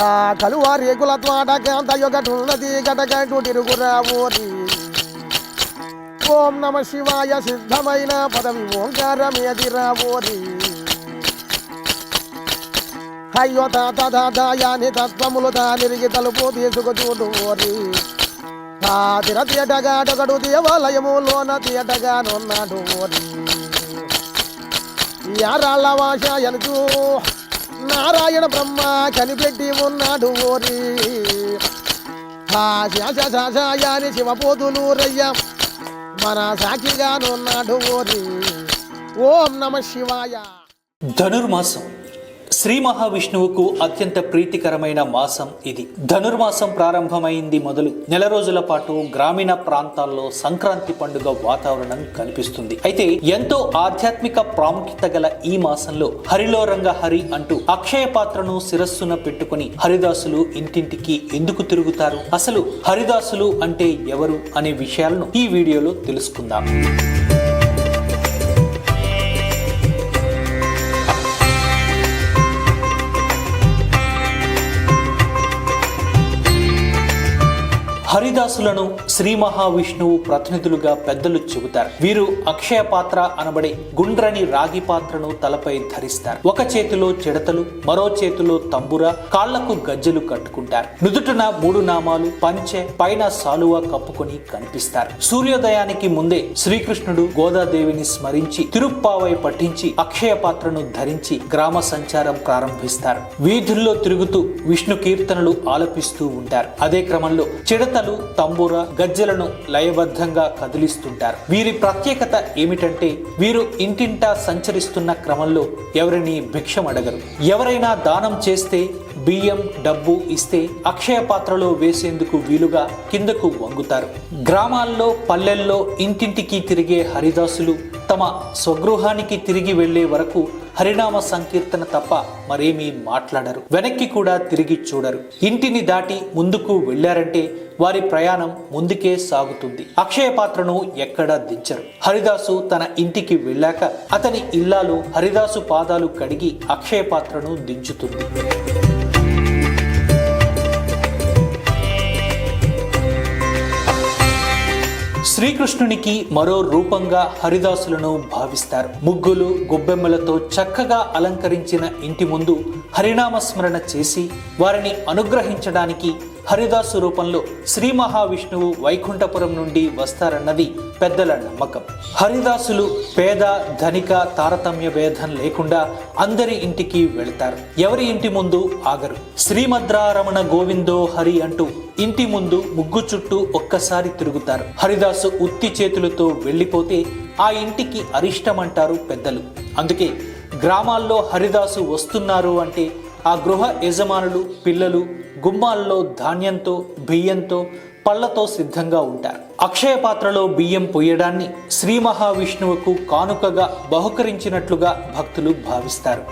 ఆ కలువ రేకుల తోట కాంత ఒకటున్నది గటగంటు తిరుగురావోరి ఓం నమ శివాయ సిద్ధమైన పదవి ఓంకారమేదిరావోరి అయ్యో తాత దాయాని తత్వములు దానిరిగి తలుపు తీసుకు చూడువోరి ఆ తిరతీయటగాడొకడు దేవాలయములోన తీయటగానున్నాడు ఓరి యారాళ్ళ వాషాయనుచు నారాయణ బ్రహ్మ కనిపెట్టి ఉన్నాడు ఓరి ఆ శాశాశాయాని శివపోతులు రయ్య మన సాక్షిగానున్నాడు ఓరి ఓం నమ శివాయ. ధనుర్మాసం శ్రీ మహావిష్ణువుకు అత్యంత ప్రీతికరమైన మాసం ఇది. ధనుర్మాసం ప్రారంభమైంది మొదలు నెల రోజుల పాటు గ్రామీణ ప్రాంతాల్లో సంక్రాంతి పండుగ వాతావరణం కనిపిస్తుంది. అయితే ఎంతో ఆధ్యాత్మిక ప్రాముఖ్యత గల ఈ మాసంలో హరిలో రంగ హరి అంటూ అక్షయ పాత్రను శిరస్సున పెట్టుకుని హరిదాసులు ఇంటింటికి ఎందుకు తిరుగుతారు? అసలు హరిదాసులు అంటే ఎవరు అనే విషయాలను ఈ వీడియోలో తెలుసుకుందాం. హరిదాసులను శ్రీ మహావిష్ణువు ప్రతినిధులుగా పెద్దలు చెబుతారు. వీరు అక్షయ పాత్ర అనబడే గుండ్రని రాగి పాత్రను తలపై ధరిస్తారు. ఒక చేతిలో చిడతలు, మరో చేతిలో తంబుర, కాళ్లకు గజ్జెలు కట్టుకుంటారు. నుదుటన 3 నామాలు, పంచె, పైన సాలువ కప్పుకొని కనిపిస్తారు. సూర్యోదయానికి ముందే శ్రీకృష్ణుడు గోదాదేవిని స్మరించి తిరుప్పావై పఠించి అక్షయ పాత్రను ధరించి గ్రామ సంచారం ప్రారంభిస్తారు. వీధుల్లో తిరుగుతూ విష్ణు కీర్తనలు ఆలపిస్తూ ఉంటారు. అదే క్రమంలో చిడత తంబూర, గజ్జెలను లయబద్ధంగా కదిలిస్తుంటారు. వీరి ప్రత్యేకత ఏమిటంటే వీరు ఇంటింటా సంచరిస్తున్న క్రమంలో ఎవరిని భిక్షం అడగరు. ఎవరైనా దానం చేస్తే బియ్యం, డబ్బు ఇస్తే అక్షయ పాత్రలో వేసేందుకు వీలుగా కిందకు వంగుతారు. గ్రామాల్లో, పల్లెల్లో ఇంటింటికి తిరిగే హరిదాసులు తమ స్వగృహానికి తిరిగి వెళ్లే వరకు హరినామ సంకీర్తన తప్ప మరేమీ మాట్లాడరు. వెనక్కి కూడా తిరిగి చూడరు. ఇంటిని దాటి ముందుకు వెళ్లారంటే వారి ప్రయాణం ముందుకే సాగుతుంది. అక్షయ పాత్రను ఎక్కడా దించరు. హరిదాసు తన ఇంటికి వెళ్ళాక అతని ఇల్లాలు హరిదాసు పాదాలు కడిగి అక్షయ పాత్రను దించుతుంది. శ్రీకృష్ణునికి మరో రూపంగా హరిదాసులను భావిస్తారు. ముగ్గులు, గొబ్బెమ్మలతో చక్కగా అలంకరించిన ఇంటి ముందు హరినామస్మరణ చేసి వారిని అనుగ్రహించడానికి హరిదాసు రూపంలో శ్రీ మహావిష్ణువు వైకుంఠపురం నుండి వస్తారన్నది పెద్దల నమ్మకం. హరిదాసులు పేద, ధనిక తారతమ్య భేదం లేకుండా అందరి ఇంటికి వెళ్తారు. ఎవరి ఇంటి ముందు ఆగరు. శ్రీమద్రారమణ గోవిందో హరి అంటూ ఇంటి ముందు ముగ్గు చుట్టూ ఒక్కసారి తిరుగుతారు. హరిదాసు ఉత్తి చేతులతో వెళ్ళిపోతే ఆ ఇంటికి అరిష్టమంటారు పెద్దలు. అందుకే గ్రామాల్లో హరిదాసు వస్తున్నారు అంటే ఆ గృహ యజమానులు, పిల్లలు గుమ్మాల్లో ధాన్యంతో, బియ్యంతో, పళ్లతో సిద్ధంగా ఉంటారు. అక్షయ పాత్రలో బియ్యం పొయ్యడాన్ని శ్రీ మహావిష్ణువుకు కానుకగా బహుకరించినట్లుగా భక్తులు భావిస్తారు.